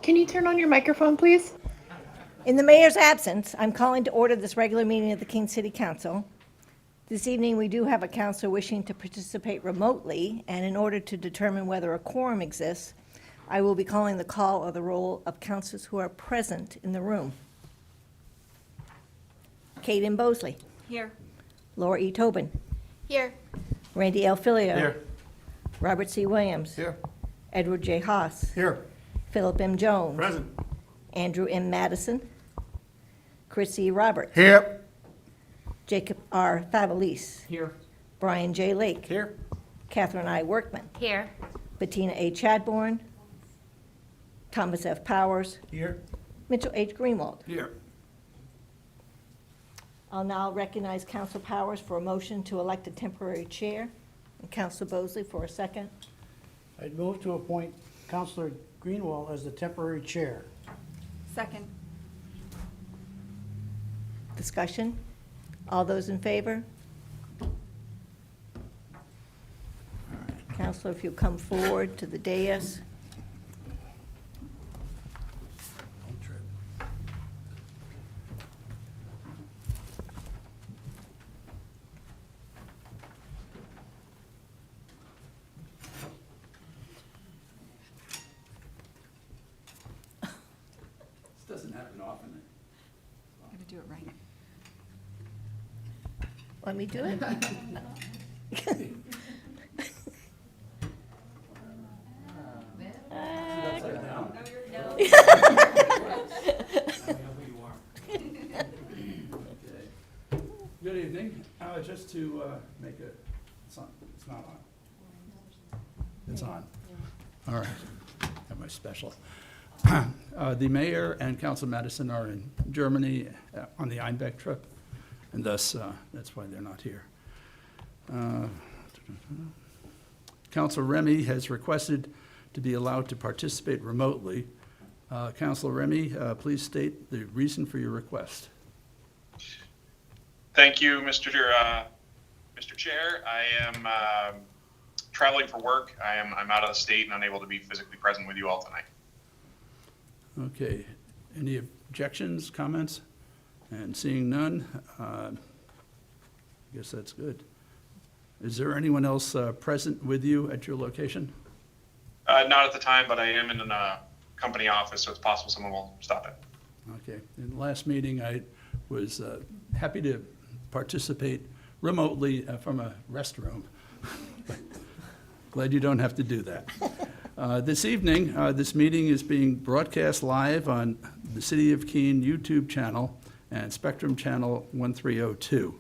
Can you turn on your microphone, please? In the mayor's absence, I'm calling to order this regular meeting of the Keene City Council. This evening, we do have a councilor wishing to participate remotely, and in order to determine whether a quorum exists, I will be calling the call or the roll of councilors who are present in the room. Kaden Bosley. Here. Laura E. Tobin. Here. Randy L. Filio. Here. Robert C. Williams. Here. Edward J. Haas. Here. Philip M. Jones. Present. Andrew M. Madison. Chris E. Roberts. Here. Jacob R. Favelis. Here. Brian J. Lake. Here. Catherine I. Workman. Here. Bettina A. Chadbourne. Thomas F. Powers. Here. Mitchell H. Greenwald. Here. I'll now recognize Council Powers for a motion to elect a temporary chair, and Council Bosley for a second. I'd move to appoint Councilor Greenwald as the temporary chair. Second. Discussion? All those in favor? Councilor, if you come forward to the dais. This doesn't happen often. Gotta do it right. Let me do it? Upside down. Okay. Good evening. Just to make a, it's not on. It's on. All right. Got my special. The mayor and Council Madison are in Germany on the Einbeck trip, and thus that's why they're not here. Councilor Remy has requested to be allowed to participate remotely. Councilor Remy, please state the reason for your request. Thank you, Mr. Chair. I am traveling for work. I'm out of the state and unable to be physically present with you all tonight. Okay. Any objections, comments? And seeing none, I guess that's good. Is there anyone else present with you at your location? Not at the time, but I am in a company office, so it's possible someone will stop in. Okay. In the last meeting, I was happy to participate remotely from a restroom. Glad you don't have to do that. This evening, this meeting is being broadcast live on the City of Keene YouTube channel and Spectrum Channel 1302.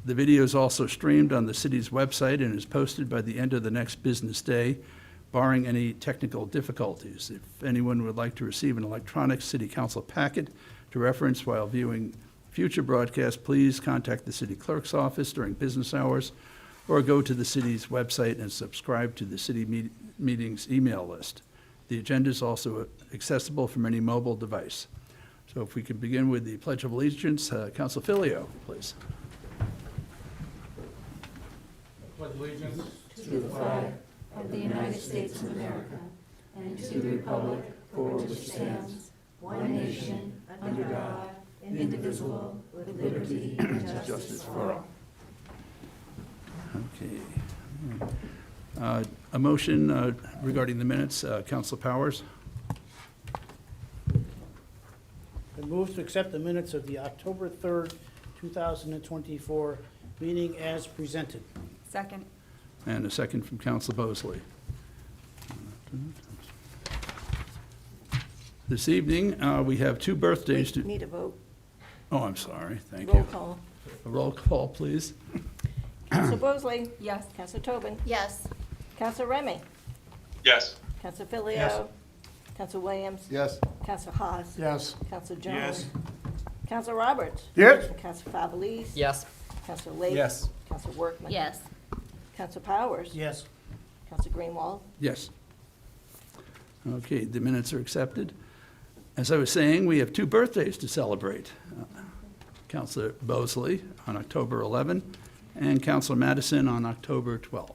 The video is also streamed on the city's website and is posted by the end of the next business day, barring any technical difficulties. If anyone would like to receive an electronic city council packet to reference while viewing future broadcasts, please contact the city clerk's office during business hours or go to the city's website and subscribe to the city meetings email list. The agenda is also accessible from any mobile device. So if we can begin with the Pledge of Allegiance, Council Filio, please. Pledge allegiance to the flag of the United States of America and to the republic for which it stands, one nation, under God, indivisible, with liberty and justice for all. Okay. A motion regarding the minutes, Council Powers. I move to accept the minutes of the October 3rd, 2024 meeting as presented. Second. And a second from Council Bosley. This evening, we have two birthdays to... Need a vote. Oh, I'm sorry, thank Roll you. call. A roll call, please. Council Bosley. Yes. Council Tobin. Yes. Council Remy. Yes. Council Filio. Yes. Council Williams. Yes. Council Haas. Yes. Council Jones. Yes. Council Roberts. Yes. Council Favelis. Yes. Council Lake. Yes. Council Workman. Yes. Council Powers. Yes. Council Greenwald. Yes. Okay, the minutes are accepted. As I was saying, we have two birthdays to celebrate. Councilor Bosley on October 11 and Councilor Madison on October 12.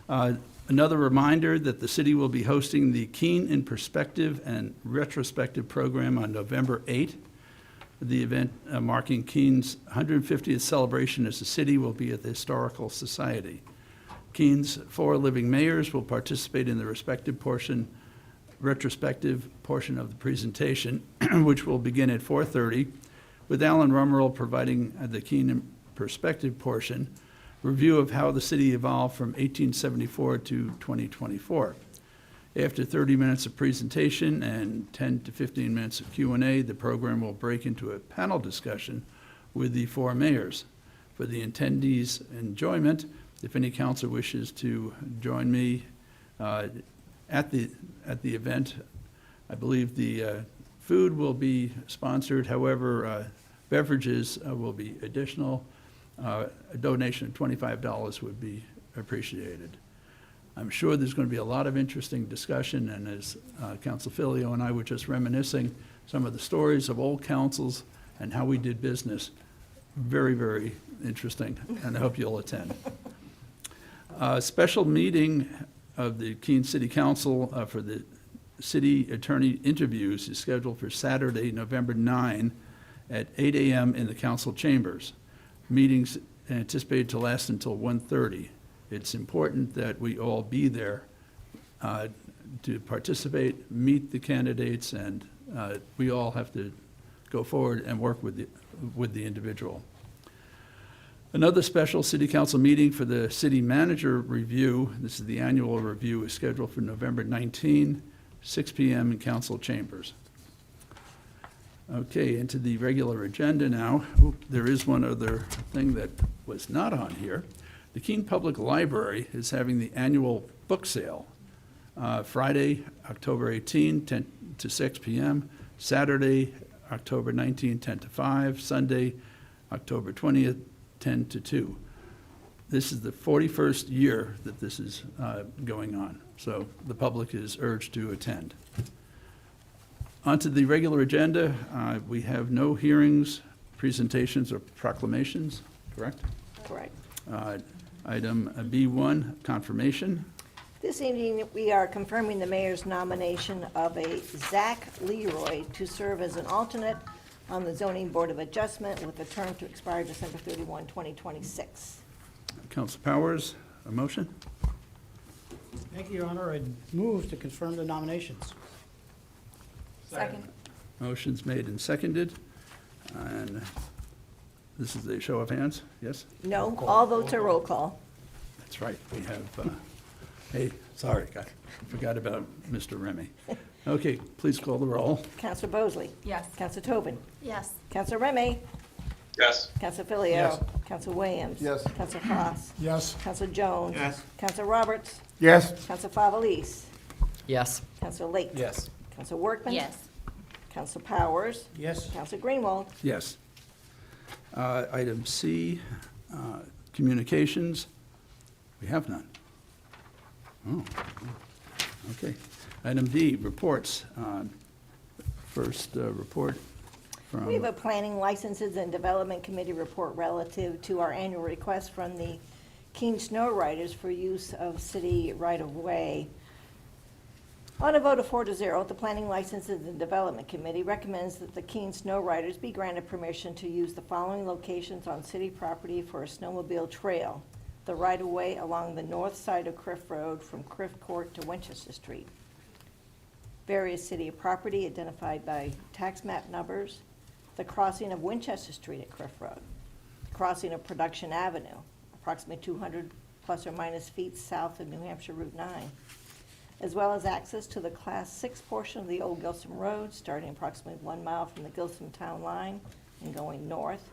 Another reminder that the city will be hosting the Keene in Perspective and Retrospective program on November 8th. The event marking Keene's 150th celebration as a city will be at the Historical Society. Keene's 4 living mayors will participate in the retrospective portion of the presentation, which will begin at 4:30, with Alan Rummerl providing the Keene in Perspective portion, review of how the city evolved from 1874 to 2024. After 30 minutes of presentation and 10 to 15 minutes of Q&A, the program will break into a panel discussion with the 4 mayors. For the attendees' enjoyment, if any council wishes to join me at the event, I believe the food will be sponsored. However, beverages will be additional. A donation of $25 would be appreciated. I'm sure there's going to be a lot of interesting discussion, and as Council Filio and I were just reminiscing some of the stories of old councils and how we did business, very, very interesting, and I hope you'll attend. A special meeting of the Keene City Council for the city attorney interviews is scheduled for Saturday, November 9 at 8 a.m. in the council chambers. Meetings anticipated to last until 1:30. It's important that we all be there to participate, meet the candidates, and we all have to go forward and work with the individual. Another special city council meeting for the city manager review, this is the annual review, is scheduled for November 19, 6 p.m. in council chambers. Okay, into the regular agenda now. There is one other thing that was not on here. The Keene Public Library is having the annual book sale, Friday, October 18, 10 to 6 p.m., Saturday, October 19, 10 to 5, Sunday, October 20th, 10 to 2. This is the 41st year that this is going on, so the public is urged to attend. Onto the regular agenda, we have no hearings, presentations, or proclamations, correct? Correct. Item B1, confirmation. This evening, we are confirming the mayor's nomination of a Zach Leroy to serve as an alternate on the Zoning Board of Adjustment with a term to expire December 31, 2026. Council Powers, a motion? Thank you, Your Honor. I move to confirm the nominations. Second. Motion's made and seconded. And this is a show of hands, yes? No, all votes are roll call. That's right, we have, hey, sorry, I forgot about Mr. Remy. Okay, please call the roll. Counselor Bosley. Yes. Counselor Tobin. Yes. Counselor Remy. Yes. Counselor Filio. Yes. Counselor Williams. Yes. Counselor Haas. Yes. Counselor Jones. Yes. Counselor Roberts. Yes. Counselor Favelis. Yes. Counselor Lake. Yes. Counselor Workman. Yes. Counselor Powers. Yes. Counselor Greenwald. Yes. Item C, communications, we have none. Oh, okay. Item D, reports. First report from. We have a planning licenses and development committee report relative to our annual request from the Keene Snow Riders for use of city right-of-way. On a vote of 4-0, the Planning Licenses and Development Committee recommends that the Keene Snow Riders be granted permission to use the following locations on city property for a snowmobile trail. The right-of-way along the north side of Criff Road from Criff Court to Winchester Street. Various city property identified by tax map numbers. The crossing of Winchester Street at Criff Road. Crossing of Production Avenue, approximately 200 plus or minus feet south of New Hampshire Route 9. As well as access to the Class 6 portion of the Old Gilsum Road, starting approximately 1 mile from the Gilsum Town line and going north,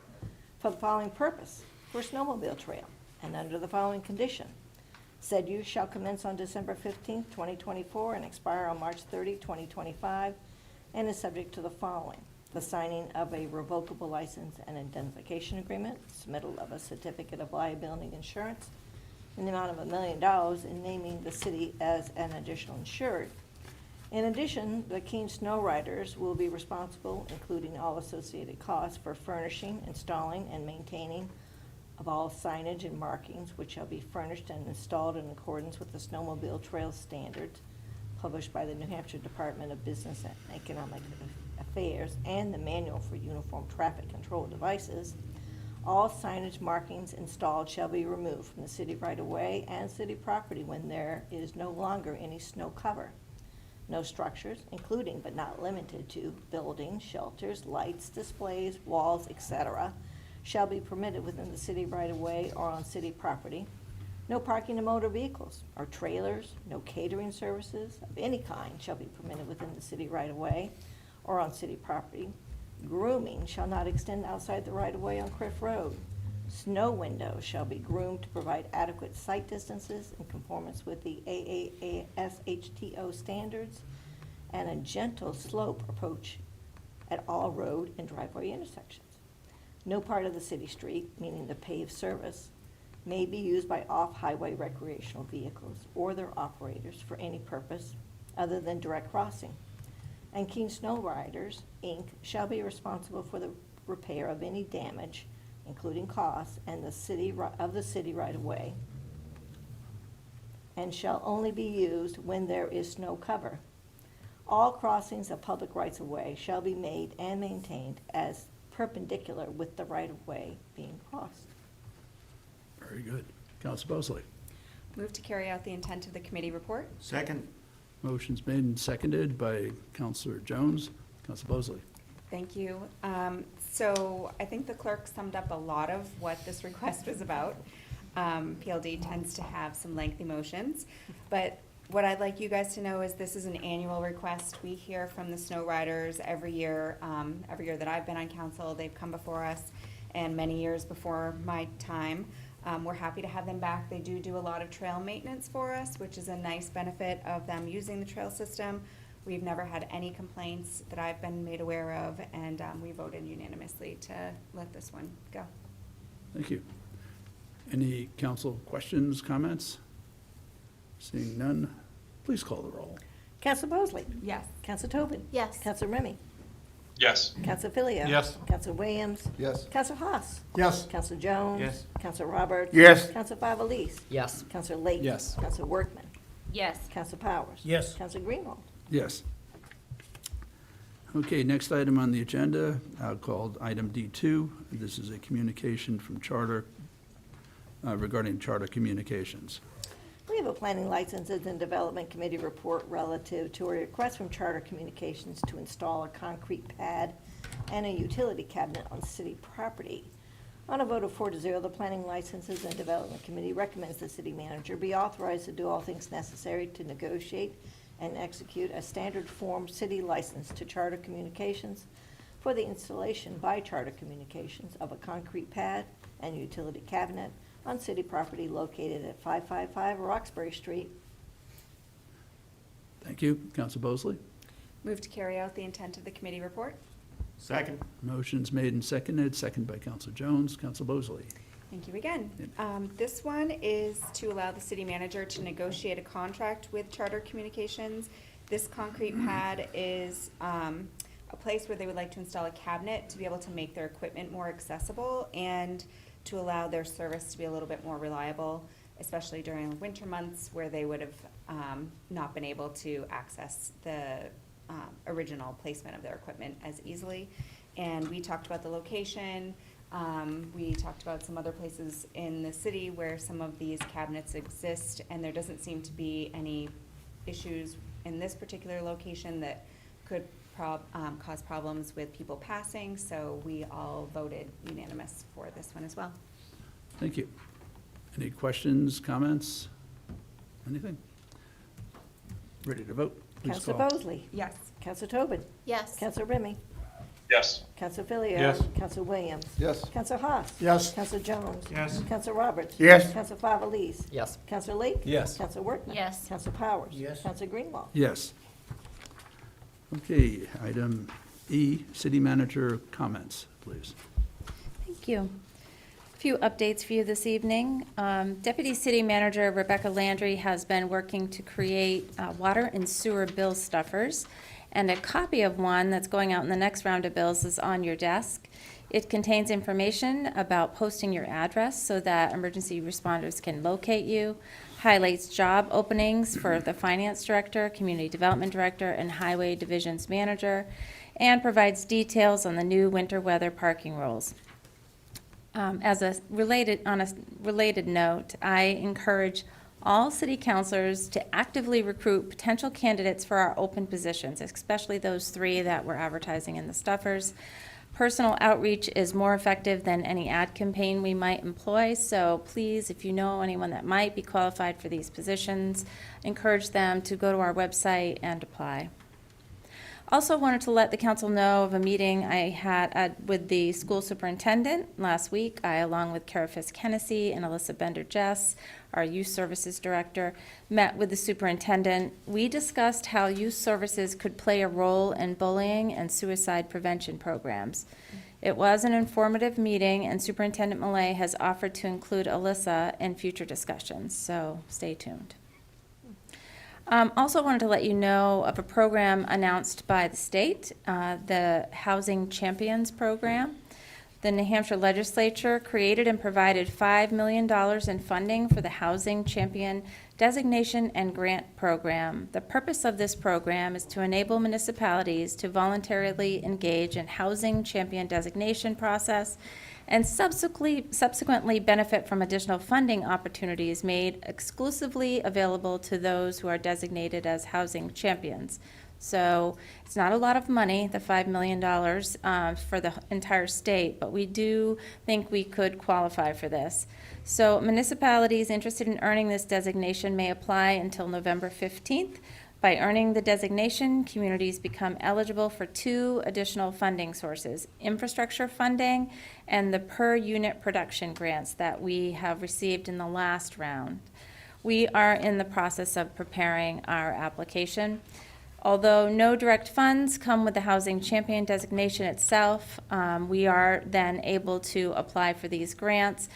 for the following purpose, for a snowmobile trail, and under the following condition. Said use shall commence on December 15, 2024, and expire on March 30, 2025, and is subject to the following: the signing of a revocable license and identification agreement, submittal of a certificate of liability insurance, in the amount of $1 million and naming the city as an additional insured. In addition, the Keene Snow Riders will be responsible, including all associated costs, for furnishing, installing, and maintaining of all signage and markings which shall be furnished and installed in accordance with the snowmobile trail standards published by the New Hampshire Department of Business and Economic Affairs and the Manual for Uniform Traffic Control Devices. All signage markings installed shall be removed from the city right-of-way and city property when there is no longer any snow cover. No structures, including but not limited to buildings, shelters, lights, displays, walls, etc., shall be permitted within the city right-of-way or on city property. No parking of motor vehicles or trailers, no catering services of any kind shall be permitted within the city right-of-way or on city property. Grooming shall not extend outside the right-of-way on Cliff Road. Snow windows shall be groomed to provide adequate sight distances in conformance with the AAASHTO standards, and a gentle slope approach at all road and driveway intersections. No part of the city street, meaning the paved surface, may be used by off-highway recreational vehicles or their operators for any purpose other than direct crossing. And Keene Snow Riders, Inc. shall be responsible for the repair of any damage, including costs, and the city right-of-way, and shall only be used when there is snow cover. All crossings of public rights-of-way shall be made and maintained as perpendicular with the right-of-way being crossed. Very good. Counsel Bosley. Move to carry out the intent of the committee report. Second. Motion's made and seconded by Counselor Jones. Counsel Bosley. Thank you. So I think the clerk summed up a lot of what this request was about. PLD tends to have some lengthy motions, but what I'd like you guys to know is this is an annual request. We hear from the snow riders every year that I've been on council. They've come before us, and many years before my time. We're happy to have them back. They do a lot of trail maintenance for us, which is a nice benefit of them using the trail system. We've never had any complaints that I've been made aware of, and we voted unanimously to let this one go. Thank you. Any council questions, comments? Seeing none, please call the roll. Counsel Bosley. Yes. Counsel Tobin. Yes. Counsel Remy. Yes. Counsel Filio. Yes. Counsel Williams. Yes. Counsel Haas. Yes. Counsel Jones. Yes. Counsel Roberts. Yes. Counsel Favalise. Yes. Counsel Lake. Yes. Counsel Workman. Yes. Counsel Powers. Yes. Counsel Greenwald. Yes. Okay, next item on the agenda, called item D2. This is a communication from Charter regarding Charter Communications. We have a planning licenses and development committee report relative to a request from Charter Communications to install a concrete pad and a utility cabinet on city property. On a vote of 4-0, the planning licenses and development committee recommends the city manager be authorized to do all things necessary to negotiate and execute a standard form city license to Charter Communications for the installation by Charter Communications of a concrete pad and utility cabinet on city property located at 555 Roxbury Street. Thank you. Counsel Bosley. Move to carry out the intent of the committee report. Second. Motion's made and seconded by Counsel Jones. Counsel Bosley. Thank you again. This one is to allow the city manager to negotiate a contract with Charter Communications. This concrete pad is a place where they would like to install a cabinet to be able to make their equipment more accessible and to allow their service to be a little bit more reliable, especially during the winter months where they would have not been able to access the original placement of their equipment as easily. And we talked about the location. We talked about some other places in the city where some of these cabinets exist, and there doesn't seem to be any issues in this particular location that could cause problems with people passing, so we all voted unanimous for this one as well. Thank you. Any questions, comments? Anything? Ready to vote? Please Counsel call. Bosley. Yes. Counsel Tobin. Yes. Counsel Remy. Yes. Counsel Filio. Yes. Counsel Williams. Yes. Counsel Haas. Yes. Counsel Jones. Yes. Counsel Roberts. Yes. Counsel Favalise. Yes. Counsel Lake. Yes. Counsel Workman. Yes. Counsel Powers. Yes. Counsel Greenwald. Yes. Okay, item E, city manager comments, please. Thank you. A few updates for you this evening. Deputy City Manager Rebecca Landry has been working to create water and sewer bill stuffers, and a copy of one that's going out in the next round of bills is on your desk. It contains information about posting your address so that emergency responders can locate you, highlights job openings for the finance director, community development director, and highway divisions manager, and provides details on the new winter weather parking rules. On a related note, I encourage all city councilors to actively recruit potential candidates for our open positions, especially those 3 that we're advertising in the stuffers. Personal outreach is more effective than any ad campaign we might employ, so please, if you know anyone that might be qualified for these positions, encourage them to go to our website and apply. Also wanted to let the council know of a meeting I had with the school superintendent last week. I, along with Kara Fisk-Hennessy and Alyssa Bender-Jess, our youth services director, met with the superintendent. We discussed how youth services could play a role in bullying and suicide prevention programs. It was an informative meeting, and Superintendent Millay has offered to include Alyssa in future discussions, so stay tuned. Also wanted to let you know of a program announced by the state, the Housing Champions Program. The New Hampshire legislature created and provided $5 million in funding for the Housing Champion Designation and Grant Program. The purpose of this program is to enable municipalities to voluntarily engage in Housing Champion designation process and subsequently benefit from additional funding opportunities made exclusively available to those who are designated as housing champions. So it's not a lot of money, the $5 million for the entire state, but we do think we could qualify for this. So municipalities interested in earning this designation may apply until November 15th. By earning the designation, communities become eligible for 2 additional funding sources: infrastructure funding and the per-unit production grants that we have received in the last round. We are in the process of preparing our application. Although no direct funds come with the Housing Champion designation itself, we are then able to apply for these grants.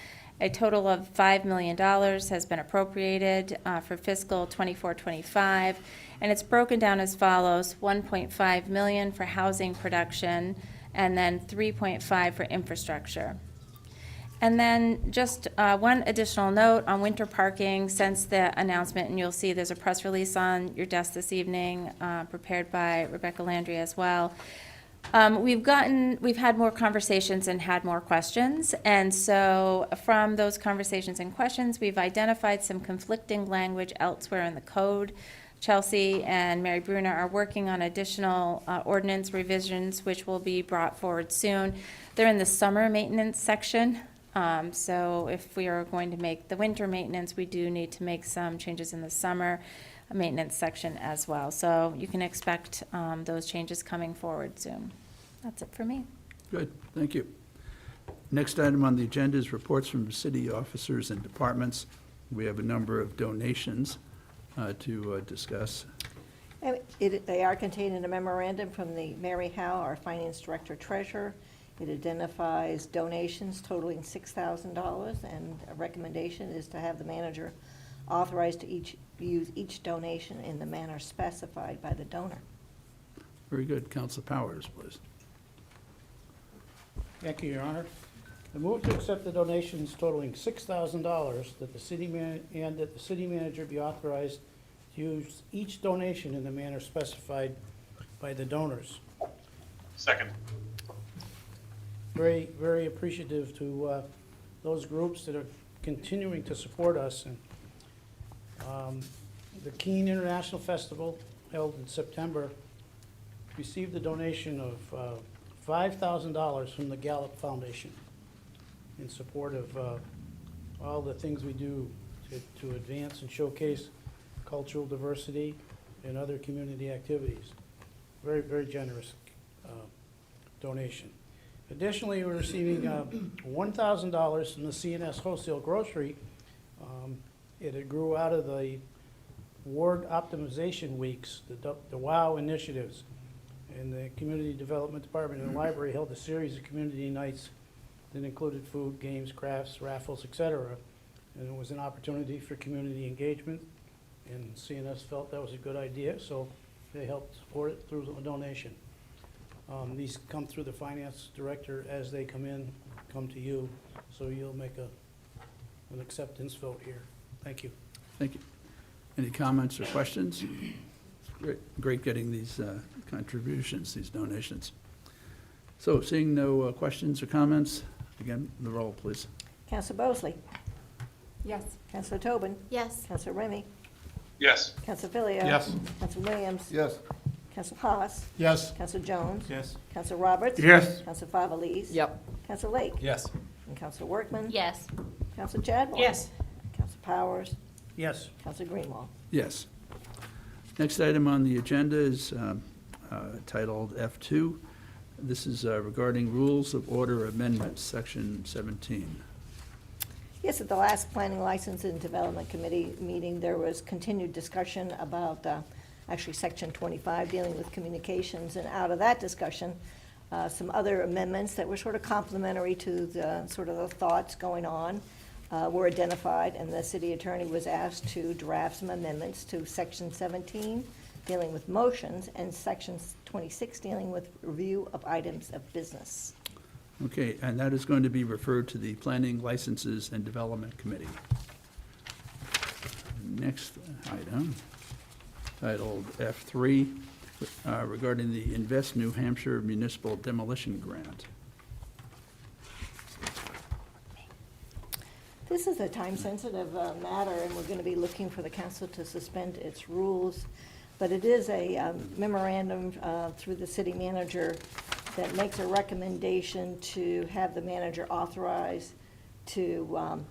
A total of $5 million has been appropriated for fiscal 24-25, and it's broken down as follows: $1.5 million for housing production, and then $3.5 for infrastructure. And then just one additional note on winter parking since the announcement, and you'll see there's a press release on your desk this evening, prepared by Rebecca Landry as well. We've had more conversations and had more questions, and so from those conversations and questions, we've identified some conflicting language elsewhere in the code. Chelsea and Mary Bruner are working on additional ordinance revisions, which will be brought forward soon. They're in the summer maintenance section. So if we are going to make the winter maintenance, we do need to make some changes in the summer maintenance section as well. So you can expect those changes coming forward soon. That's it for me. Good, thank you. Next item on the agenda is reports from city officers and departments. We have a number of donations to discuss. They are contained in a memorandum from the Mary Howe, our finance director treasurer. It identifies donations totaling $6,000, and a recommendation is to have the manager authorized to use each donation in the manner specified by the donor. Very good. Council Powers, please. Thank you, Your Honor. I move to accept the donations totaling $6,000 that the city manager be authorized to use each donation in the manner specified by the donors. Second. Very, very appreciative to those groups that are continuing to support us. And the Keene International Festival, held in September, received a donation of $5,000 from the Gallup Foundation in support of all the things we do to advance and showcase cultural diversity and other community activities. Very, very generous donation. Additionally, we're receiving $1,000 from the CNS Wholesale Grocery. It grew out of the Ward Optimization Weeks, the WOW initiatives. And the Community Development Department and the library held a series of community nights that included food, games, crafts, raffles, etc. And it was an opportunity for community engagement, and CNS felt that was a good idea, so they helped support it through a donation. These come through the finance director as they come in, come to you, so you'll make an acceptance vote here. Thank you. Thank you. Any comments or questions? Great getting these contributions, these donations. So seeing no questions or comments, again, the roll, please. Counselor Bosley, Yes. Counselor Tobin, Yes. Counselor Remy, Yes. Counselor Filio. Yes. Counselor Williams. Yes. Counselor Haas. Yes. Counselor Jones. Yes. Counselor Roberts. Yes. Counselor Favelis. Yep. Counselor Lake. Yes. And Counselor Workman. Yes. Counselor Chadbourne. Yes. Counselor Powers. Yes. Counselor Greenwald. Yes. Next item on the agenda is titled F2. This is regarding Rules of Order Amendments, Section 17. Yes, at the last Planning License and Development Committee meeting, there was continued discussion about actually Section 25 dealing with communications, and out of that discussion, some other amendments that were sort of complementary to the sort of the thoughts going on were identified, and the city attorney was asked to draft some amendments to Section 17 dealing with motions and Section 26 dealing with review of items of business. Okay, and that is going to be referred to the Planning Licenses and Development Committee. Next item, titled F3, regarding the Invest New Hampshire Municipal Demolition Grant. This is a time-sensitive matter, and we're going to be looking for the council to suspend its rules. But it is a memorandum through the city manager that makes a recommendation to have the manager authorize to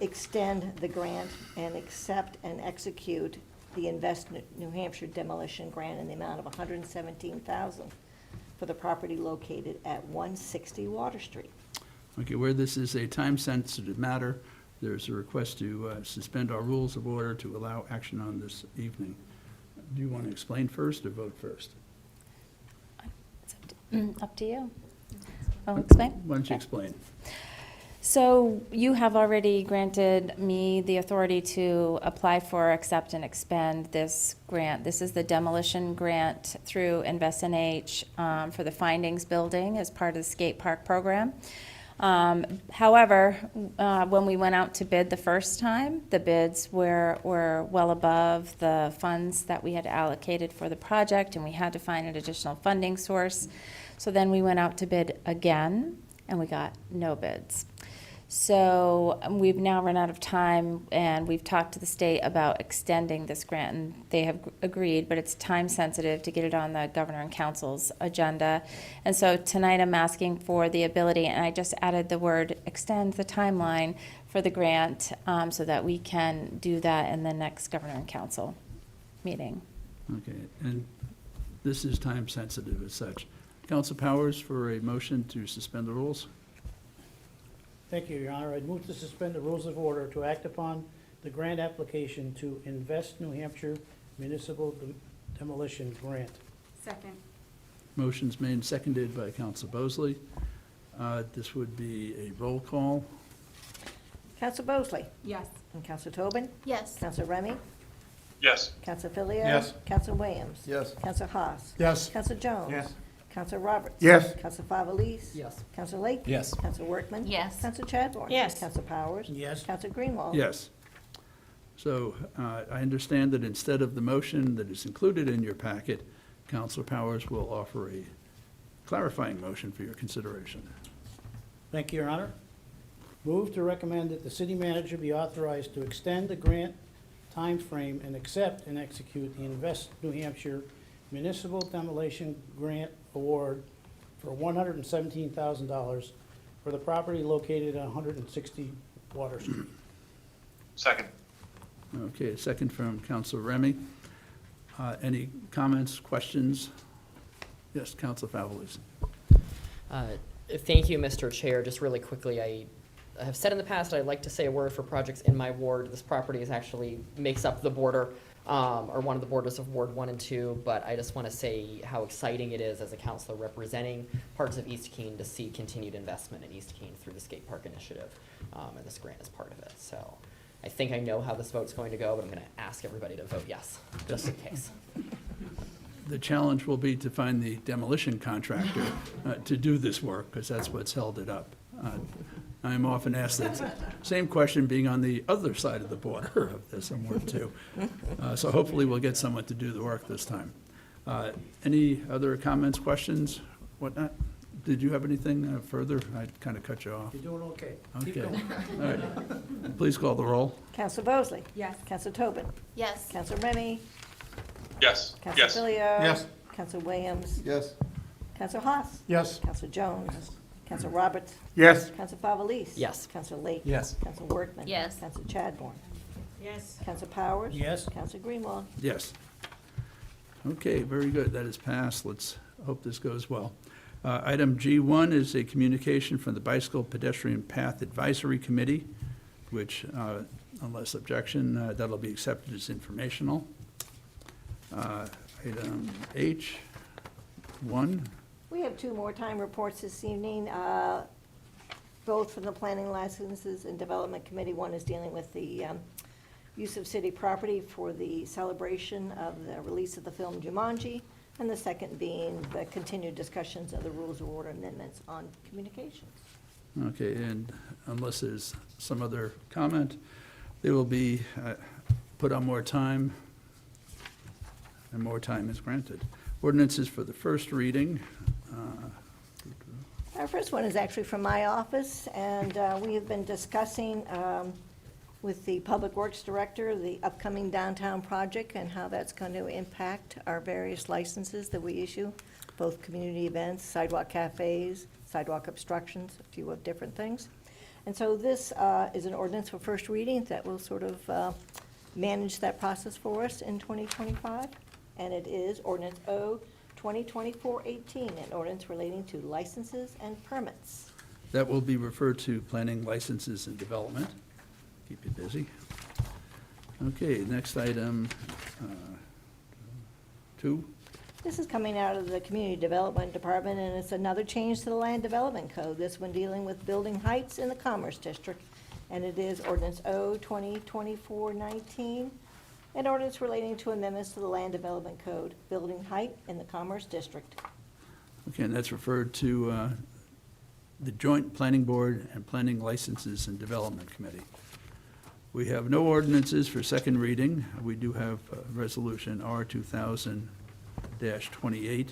extend the grant and accept and execute the Invest New Hampshire demolition grant in the amount of $117,000 for the property located at 160 Water Street. Okay, where this is a time-sensitive matter, there's a request to suspend our rules of order to allow action on this evening. Do you want to explain first or vote first? It's up to you. I'll explain. Why don't you Okay. explain? So you have already granted me the authority to apply for, accept, and expend this grant. This is the demolition grant through InvestNH for the Findings Building as part of the skate park program. However, when we went out to bid the first time, the bids were well above the funds that we had allocated for the project, and we had to find an additional funding source. So then we went out to bid again, and we got no bids. So we've now run out of time, and we've talked to the state about extending this grant, and they have agreed, but it's time sensitive to get it on the governor and council's agenda. And so tonight I'm asking for the ability, and I just added the word extend the timeline for the grant so that we can do that in the next governor and council meeting. Okay, and this is time sensitive as such. Council Powers for a motion to suspend the rules? Thank you, Your Honor. I'd move to suspend the rules of order to act upon the grant application to Invest New Hampshire Municipal Demolition Grant. Second. Motion's made and seconded by Council Bosley. This would be a roll call. Counselor Bosley. Yes. And Counselor Tobin. Yes. Counselor Remy. Yes. Counselor Filio. Yes. Counselor Williams. Yes. Counselor Haas. Yes. Counselor Jones. Yes. Counselor Roberts. Yes. Counselor Favelis. Yes. Counselor Lake. Yes. Counselor Workman. Yes. Counselor Chadbourne. Yes. Counselor Powers. Yes. Counselor Greenwald. Yes. So I understand that instead of the motion that is included in your packet, Councilor Powers will offer a clarifying motion for your consideration. Thank you, Your Honor. Move to recommend that the city manager be authorized to extend the grant timeframe and accept and execute the Invest New Hampshire Municipal Demolition Grant Award for $117,000 for the property located at 160 Water Street. Second. Okay, a second from Councilor Remy. Any comments, questions? Yes, Councilor Favelis. Thank you, Mr. Chair. Just really quickly, I have said in the past, I'd like to say a word for projects in my ward. This property is actually makes up the border, or one of the borders of Ward 1 and 2, but I just want to say how exciting it is as a councilor representing parts of East Keene to see continued investment in East Keene through the skate park initiative, and this grant is part of it. So I think I know how this vote's going to go, but I'm going to ask everybody to vote yes, just in case. The challenge will be to find the demolition contractor to do this work, because that's what's held it up. I'm often asked that same question, being on the other side of the border of this, and more too. So hopefully we'll get someone to do the work this time. Any other comments, questions, whatnot? Did you have anything further? I kind of cut you off. You're doing okay. Keep Okay. going. All right. Please call the roll. Counselor Bosley? Yes. Counselor Tobin? Yes. Counselor Remy? Yes. Counselor Yes. Filio? Yes. Counselor Williams? Yes. Counselor Haas? Yes. Counselor Jones? Counselor Roberts? Yes. Counselor Favelis? Yes. Counselor Lake? Yes. Counselor Workman? Yes. Counselor Chadbourne? Yes. Counselor Powers? Yes. Counselor Greenwald? Yes. Okay, very good. That is passed. Let's hope this goes well. Item G1 is a communication from the Bicycle Pedestrian Path Advisory Committee, which, unless objection, that'll be accepted as informational. Item H1, We have two more time reports this evening, both from the Planning Licenses and Development Committee. One is dealing with the use of city property for the celebration of the release of the film Jumanji, and the second being the continued discussions of the Rules of Order amendments on communications. okay, and unless there's some other comment, they will be put on more time, and more time is granted. Ordinances for the first reading. Our first one is actually from my office, and we have been discussing with the Public Works Director the upcoming downtown project and how that's going to impact our various licenses that we issue, both community events, sidewalk cafes, sidewalk obstructions, a few of different things. And so this is an ordinance for first reading that will sort of manage that process for us in 2025. And it is ordinance O 2024-18, an ordinance relating to licenses and permits. That will be referred to Planning Licenses and Development. Keep you busy. Okay, next item, 2. This is coming out of the Community Development Department, and it's another change to the Land Development Code, this one dealing with building heights in the Commerce District. And it is ordinance O 2024-19, an ordinance relating to amendments to the Land Development Code, building height in the Commerce District. Okay, and that's referred to the Joint Planning Board and Planning Licenses and Development Committee. We have no ordinances for second reading. We do have Resolution R 2000-28.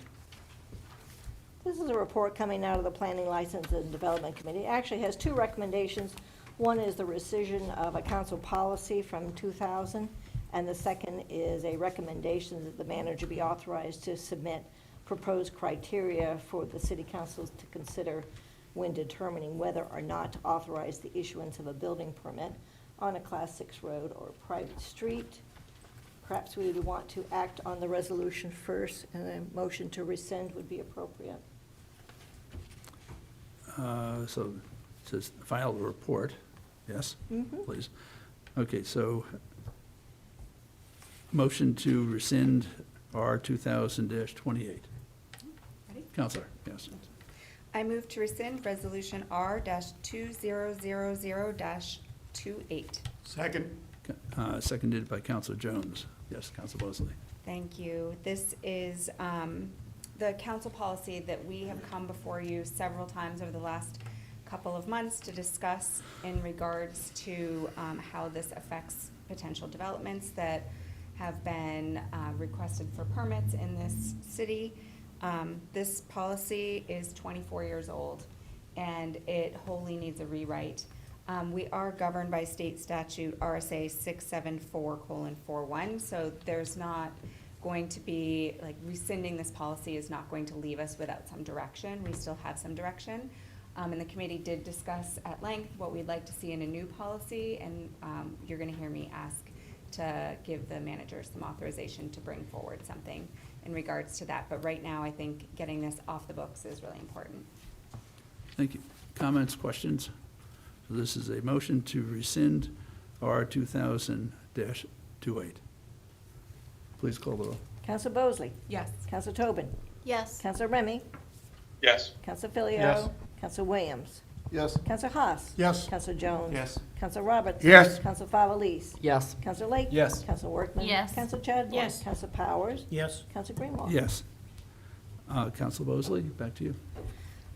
This is a report coming out of the Planning License and Development Committee. It actually has two recommendations. One is the rescission of a council policy from 2000, and the second is a recommendation that the manager be authorized to submit proposed criteria for the city councils to consider when determining whether or not to authorize the issuance of a building permit on a Class 6 road or a private street. Perhaps we would want to act on the resolution first, and a motion to rescind would be appropriate. So it says file the report. Yes, Mhm. please. Okay, so motion to rescind R 2000-28. Ready? Counselor, yes. I move to rescind Resolution R-2000-28. Second. Seconded by Counselor Jones. Yes, Counselor Mosley. Thank you. This is the council policy that we have come before you several times over the last couple of months to discuss in regards to how this affects potential developments that have been requested for permits in this city. This policy is 24 years old, and it wholly needs a rewrite. We are governed by state statute RSA 674:41, so there's not going to be, like, rescinding this policy is not going to leave us without some direction. We still have some direction. And the committee did discuss at length what we'd like to see in a new policy, and you're gonna hear me ask to give the manager some authorization to bring forward something in regards to that. But right now, I think getting this off the books is really important. Thank you. Comments, questions? So this is a motion to rescind R 2000-28. Please call the roll. Counselor Bosley? Yes. Counselor Tobin? Yes. Counselor Remy? Yes. Counselor Filio? Yes. Counselor Williams? Yes. Counselor Haas. Yes. Counselor Jones. Yes. Counselor Roberts. Yes. Counselor Favelis. Yes. Counselor Lake. Yes. Counselor Workman. Yes. Counselor Chadwell. Yes. Counselor Powers. Yes. Counselor Greenwald. Yes. Counselor Mosley, back to you.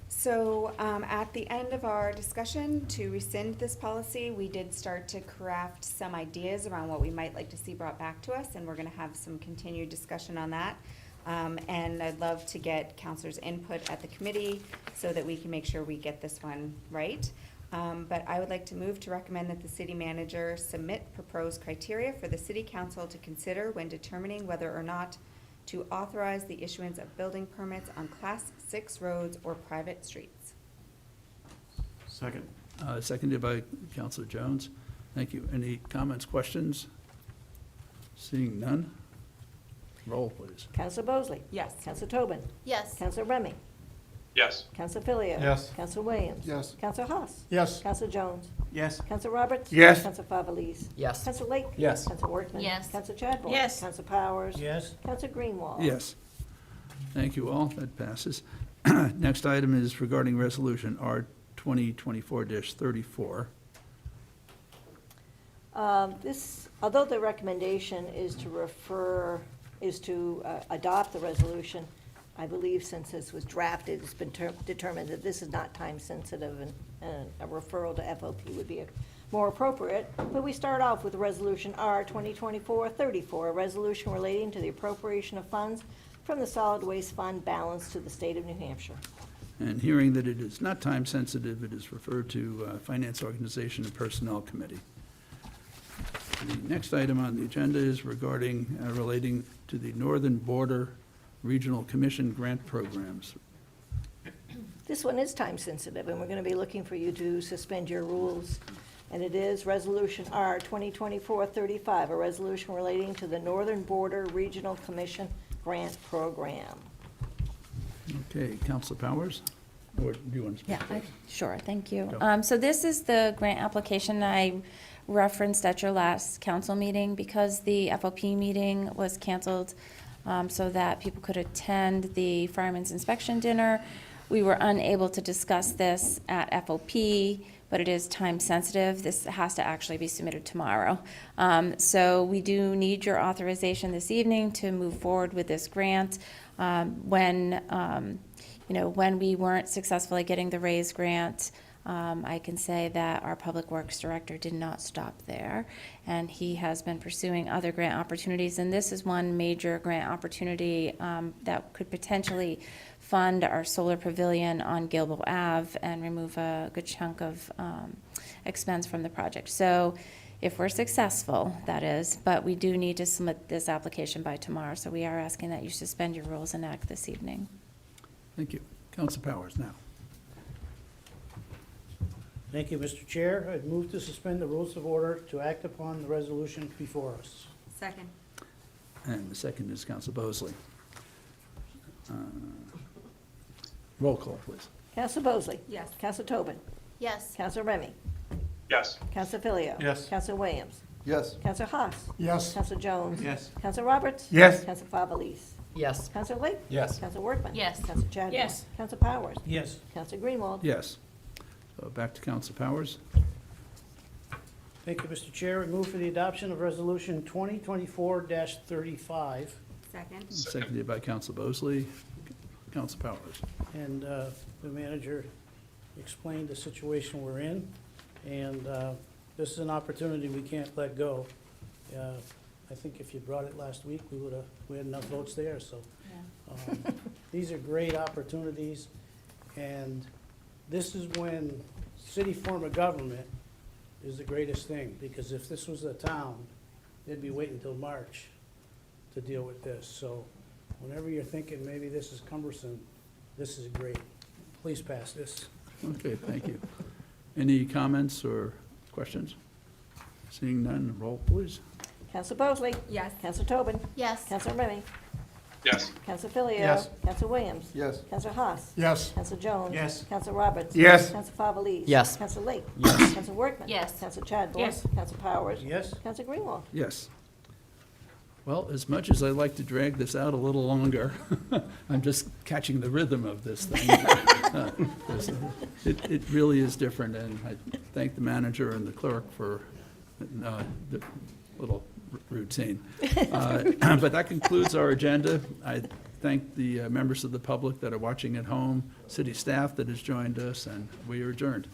So, at the end of our discussion to rescind this policy, we did start to craft some ideas around what we might like to see brought back to us, and we're gonna have some continued discussion on that. And I'd love to get counselors' input at the committee so that we can make sure we get this one right. But I would like to move to recommend that the city manager submit proposed criteria for the city council to consider when determining whether or not to authorize the issuance of building permits on Class 6 roads or private streets. Second. Seconded by Counselor Jones. Thank you. Any comments, questions? Seeing none? Roll, please. Counselor Bosley. Yes. Counselor Tobin. Yes. Counselor Remy. Yes. Counselor Filio. Yes. Counselor Williams. Yes. Counselor Haas. Yes. Counselor Jones. Yes. Counselor Roberts. Yes. Counselor Favelis. Yes. Counselor Lake. Yes. Counselor Workman. Yes. Counselor Chadwell. Yes. Counselor Powers. Yes. Counselor Greenwald. Yes. Thank you all. That passes. Next item is regarding Resolution R 2024-34. This, although the recommendation is to adopt the resolution, I believe since this was drafted, it's been determined that this is not time-sensitive and a referral to FOP would be more appropriate. But we start off with Resolution R 2024-34, a resolution relating to the appropriation of funds from the Solid Waste Fund balance to the state of New Hampshire. And hearing that it is not time-sensitive, it is referred to Finance Organization and Personnel Committee. The next item on the agenda is regarding, relating to the Northern Border Regional Commission grant programs. This one is time-sensitive, and we're going to be looking for you to suspend your rules. And it is Resolution R 2024-35, a resolution relating to the Northern Border Regional Commission Grant Program. Okay, Counselor Powers? Or do you want to speak? Yeah, sure, thank you. Go. So this is the grant application I referenced at your last council meeting because the FOP meeting was canceled so that people could attend the Fireman's Inspection Dinner. We were unable to discuss this at FOP, but it is time sensitive. This has to actually be submitted tomorrow. So we do need your authorization this evening to move forward with this grant. When we weren't successful at getting the RAISE grant, I can say that our Public Works Director did not stop there, and he has been pursuing other grant opportunities, and this is one major grant opportunity that could potentially fund our solar pavilion on Gilbo Ave and remove a good chunk of expense from the project. So if we're successful, that is, but we do need to submit this application by tomorrow, so we are asking that you suspend your rules and act this evening. Thank you. Counselor Powers now. Thank you, Mr. Chair. I'd move to suspend the rules of order to act upon the resolution before us. Second. And the second is Counselor Bosley. Roll call, please. Counselor Bosley. Yes. Counselor Tobin. Yes. Counselor Remy. Yes. Counselor Filio. Yes. Counselor Williams. Yes. Counselor Haas. Yes. Counselor Jones. Yes. Counselor Roberts. Yes. Counselor Favelis. Yes. Counselor Lake. Yes. Counselor Workman. Yes. Counselor Chadwell. Yes. Counselor Powers. Yes. Counselor Greenwald. Yes. So back to Counselor Powers. Thank you, Mr. Chair. I move for the adoption of Resolution 2024-35. Second. Seconded by Counselor Bosley. Counselor Powers. And the manager explained the situation we're in, and this is an opportunity we can't let go. I think if you brought it last week, we had enough votes there, so. These are great opportunities, and this is when city form of government is the greatest thing, because if this was a town, they'd be waiting until March to deal with this. So whenever you're thinking maybe this is cumbersome, this is great. Please pass this. Okay, thank you. Any comments or questions? Seeing none, roll, please. Counselor Bosley. Yes. Counselor Tobin. Yes. Counselor Remy. Yes. Counselor Filio. Yes. Counselor Williams. Yes. Counselor Haas. Yes. Counselor Jones. Yes. Counselor Roberts. Yes. Counselor Favelis. Yes. Counselor Lake. Yes. Counselor Workman. Yes. Counselor Chadwell. Yes. Counselor Powers. Yes? Counselor Greenwald. Yes. Well, as much as I like to drag this out a little longer, I'm just catching the rhythm of this thing. It really is different, and I thank the manager and the clerk for the little routine. But that concludes our agenda. I thank the members of the public that are watching at home, city staff that has joined us, and we are adjourned.